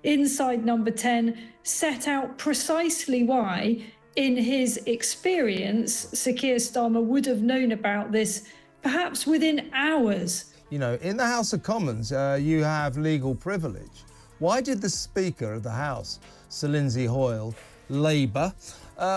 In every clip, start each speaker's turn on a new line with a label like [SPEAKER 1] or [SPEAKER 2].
[SPEAKER 1] inside Number 10 set out precisely why, in his experience, Sir Keir Starmer would have known about this perhaps within hours.
[SPEAKER 2] You know, in the House of Commons, you have legal privilege. Why did the Speaker of the House, Sir Lindsay Hoyle, Labour,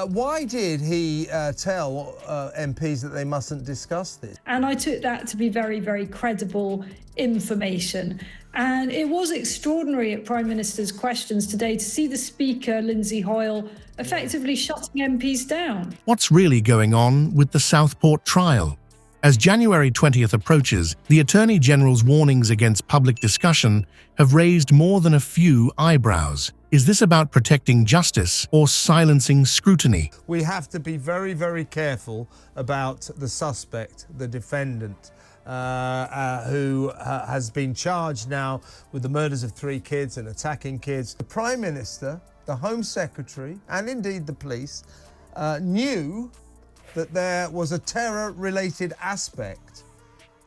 [SPEAKER 2] why did he tell MPs that they mustn't discuss this?
[SPEAKER 1] And I took that to be very, very credible information. And it was extraordinary at Prime Minister's questions today to see the Speaker, Lindsay Hoyle, effectively shutting MPs down.
[SPEAKER 3] What's really going on with the Southport trial? As January 20th approaches, the Attorney General's warnings against public discussion have raised more than a few eyebrows. Is this about protecting justice or silencing scrutiny?
[SPEAKER 2] We have to be very, very careful about the suspect, the defendant, who has been charged now with the murders of 3 kids and attacking kids. The Prime Minister, the Home Secretary, and indeed the police knew that there was a terror-related aspect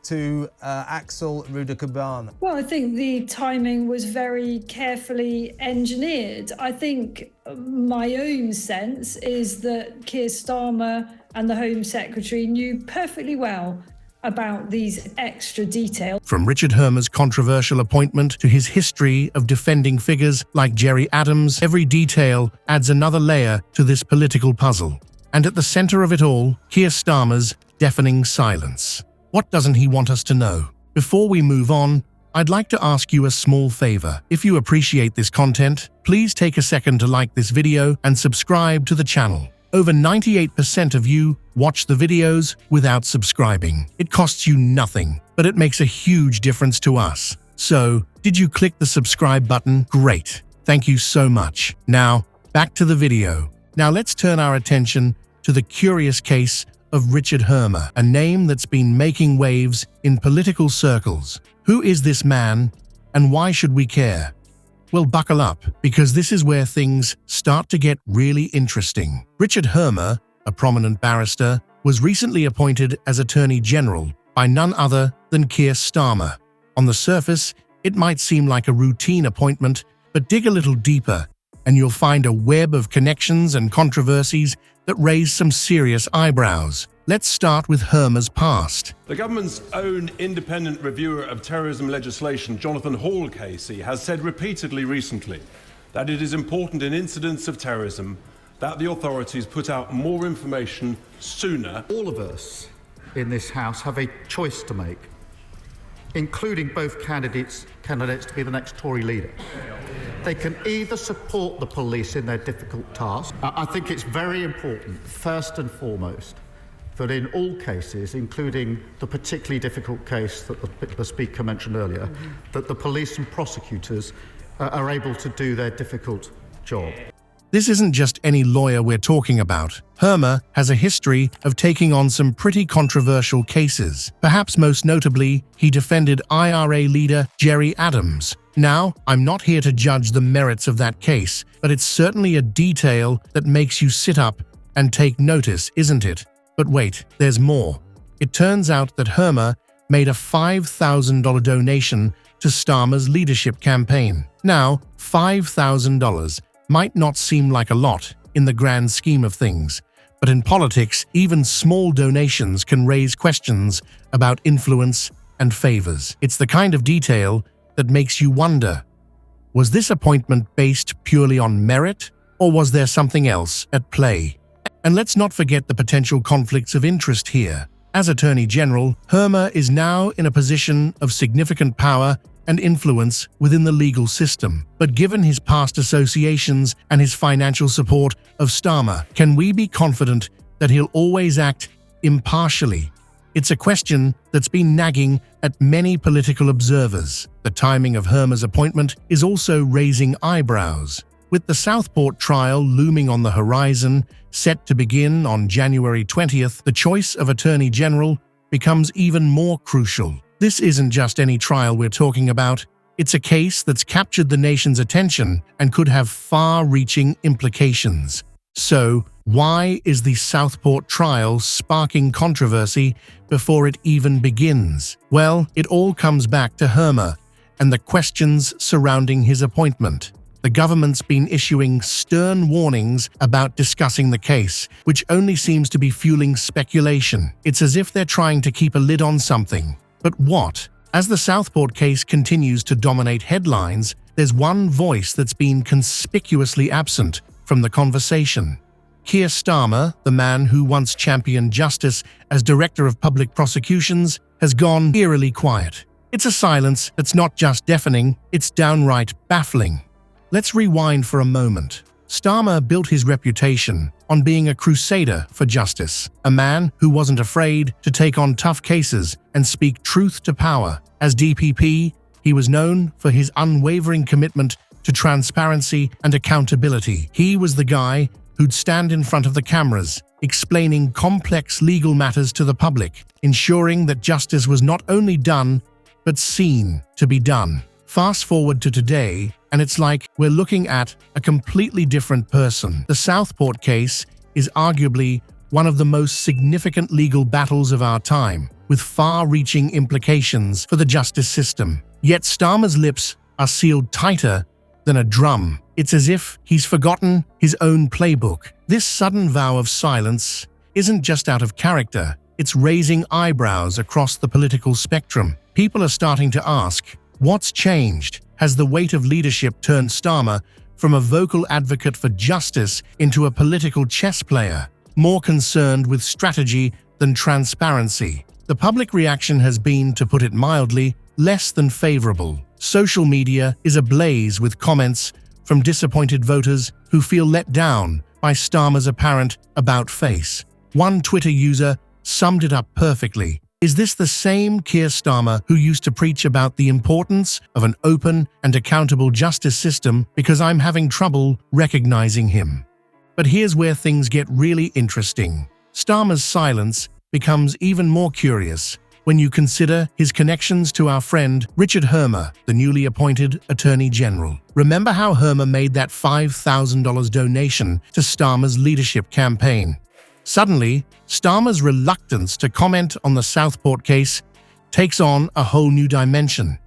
[SPEAKER 2] to Axel Rudakabana.
[SPEAKER 1] Well, I think the timing was very carefully engineered. I think my own sense is that Keir Starmer and the Home Secretary knew perfectly well about these extra details.
[SPEAKER 3] From Richard Hermer's controversial appointment to his history of defending figures like Gerry Adams, every detail adds another layer to this political puzzle. And at the center of it all, Keir Starmer's deafening silence. What doesn't he want us to know? Before we move on, I'd like to ask you a small favor. If you appreciate this content, please take a second to like this video and subscribe to the channel. Over 98% of you watch the videos without subscribing. It costs you nothing, but it makes a huge difference to us. So, did you click the subscribe button? Great. Thank you so much. Now, back to the video. Now let's turn our attention to the curious case of Richard Hermer, a name that's been making waves in political circles. Who is this man, and why should we care? Well, buckle up, because this is where things start to get really interesting. Richard Hermer, a prominent barrister, was recently appointed as Attorney General by none other than Keir Starmer. On the surface, it might seem like a routine appointment, but dig a little deeper, and you'll find a web of connections and controversies that raise some serious eyebrows. Let's start with Hermer's past.
[SPEAKER 4] The government's own independent reviewer of terrorism legislation, Jonathan Hall Casey, has said repeatedly recently that it is important in incidents of terrorism that the authorities put out more information sooner.
[SPEAKER 5] All of us in this House have a choice to make, including both candidates to be the next Tory leader. They can either support the police in their difficult task. I think it's very important, first and foremost, that in all cases, including the particularly difficult case that the Speaker mentioned earlier, that the police and prosecutors are able to do their difficult job.
[SPEAKER 3] This isn't just any lawyer we're talking about. Hermer has a history of taking on some pretty controversial cases. Perhaps most notably, he defended IRA leader Gerry Adams. Now, I'm not here to judge the merits of that case, but it's certainly a detail that makes you sit up and take notice, isn't it? But wait, there's more. It turns out that Hermer made a $5,000 donation to Starmer's leadership campaign. Now, $5,000 might not seem like a lot in the grand scheme of things, but in politics, even small donations can raise questions about influence and favors. It's the kind of detail that makes you wonder, was this appointment based purely on merit, or was there something else at play? And let's not forget the potential conflicts of interest here. As Attorney General, Hermer is now in a position of significant power and influence within the legal system. But given his past associations and his financial support of Starmer, can we be confident that he'll always act impartially? It's a question that's been nagging at many political observers. The timing of Hermer's appointment is also raising eyebrows. With the Southport trial looming on the horizon, set to begin on January 20th, the choice of Attorney General becomes even more crucial. This isn't just any trial we're talking about. It's a case that's captured the nation's attention and could have far-reaching implications. So, why is the Southport trial sparking controversy before it even begins? Well, it all comes back to Hermer and the questions surrounding his appointment. the government's been issuing stern warnings about discussing the case, which only seems to be fueling speculation. It's as if they're trying to keep a lid on something. But what? As the Southport case continues to dominate headlines, there's one voice that's been conspicuously absent from the conversation. Keir Starmer, the man who once championed justice as Director of Public Prosecutions, has gone eerily quiet. It's a silence that's not just deafening, it's downright baffling. Let's rewind for a moment. Starmer built his reputation on being a crusader for justice, a man who wasn't afraid to take on tough cases and speak truth to power. As DPP, he was known for his unwavering commitment to transparency and accountability. He was the guy who'd stand in front of the cameras, explaining complex legal matters to the public, ensuring that justice was not only done, but seen to be done. Fast forward to today, and it's like we're looking at a completely different person. The Southport case is arguably one of the most significant legal battles of our time, with far-reaching implications for the justice system. Yet Starmer's lips are sealed tighter than a drum. It's as if he's forgotten his own playbook. This sudden vow of silence isn't just out of character, it's raising eyebrows across the political spectrum. People are starting to ask, what's changed? Has the weight of leadership turned Starmer from a vocal advocate for justice into a political chess player, more concerned with strategy than transparency? The public reaction has been, to put it mildly, less than favorable. Social media is ablaze with comments from disappointed voters who feel let down by Starmer's apparent about-face. One Twitter user summed it up perfectly. Is this the same Keir Starmer who used to preach about the importance of an open and accountable justice system because I'm having trouble recognizing him? But here's where things get really interesting. Starmer's silence becomes even more curious when you consider his connections to our friend Richard Hermer, the newly appointed Attorney General. Remember how Hermer made that $5,000 donation to Starmer's leadership campaign? Suddenly, Starmer's reluctance to comment on the Southport case takes on a whole new dimension.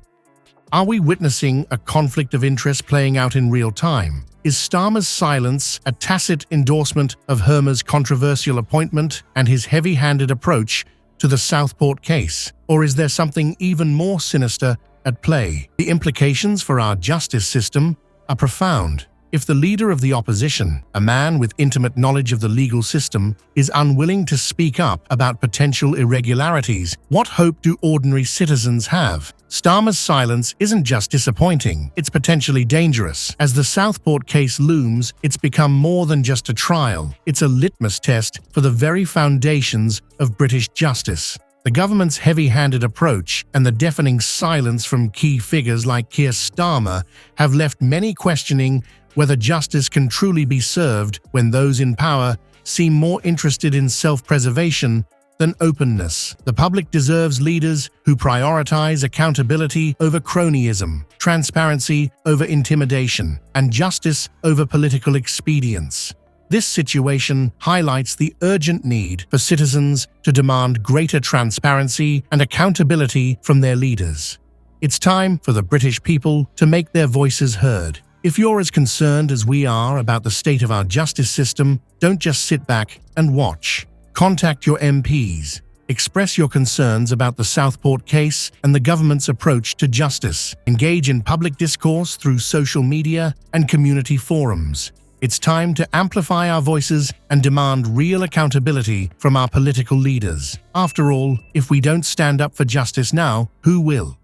[SPEAKER 3] Are we witnessing a conflict of interest playing out in real time? Is Starmer's silence a tacit endorsement of Hermer's controversial appointment and his heavy-handed approach to the Southport case? Or is there something even more sinister at play? The implications for our justice system are profound. If the leader of the opposition, a man with intimate knowledge of the legal system, is unwilling to speak up about potential irregularities, what hope do ordinary citizens have? Starmer's silence isn't just disappointing, it's potentially dangerous. As the Southport case looms, it's become more than just a trial. It's a litmus test for the very foundations of British justice. The government's heavy-handed approach and the deafening silence from key figures like Keir Starmer have left many questioning whether justice can truly be served when those in power seem more interested in self-preservation than openness. The public deserves leaders who prioritize accountability over cronyism, transparency over intimidation, and justice over political expedience. This situation highlights the urgent need for citizens to demand greater transparency and accountability from their leaders. It's time for the British people to make their voices heard. If you're as concerned as we are about the state of our justice system, don't just sit back and watch. Contact your MPs. Express your concerns about the Southport case and the government's approach to justice. Engage in public discourse through social media and community forums. It's time to amplify our voices and demand real accountability from our political leaders. After all, if we don't stand up for justice now, who will?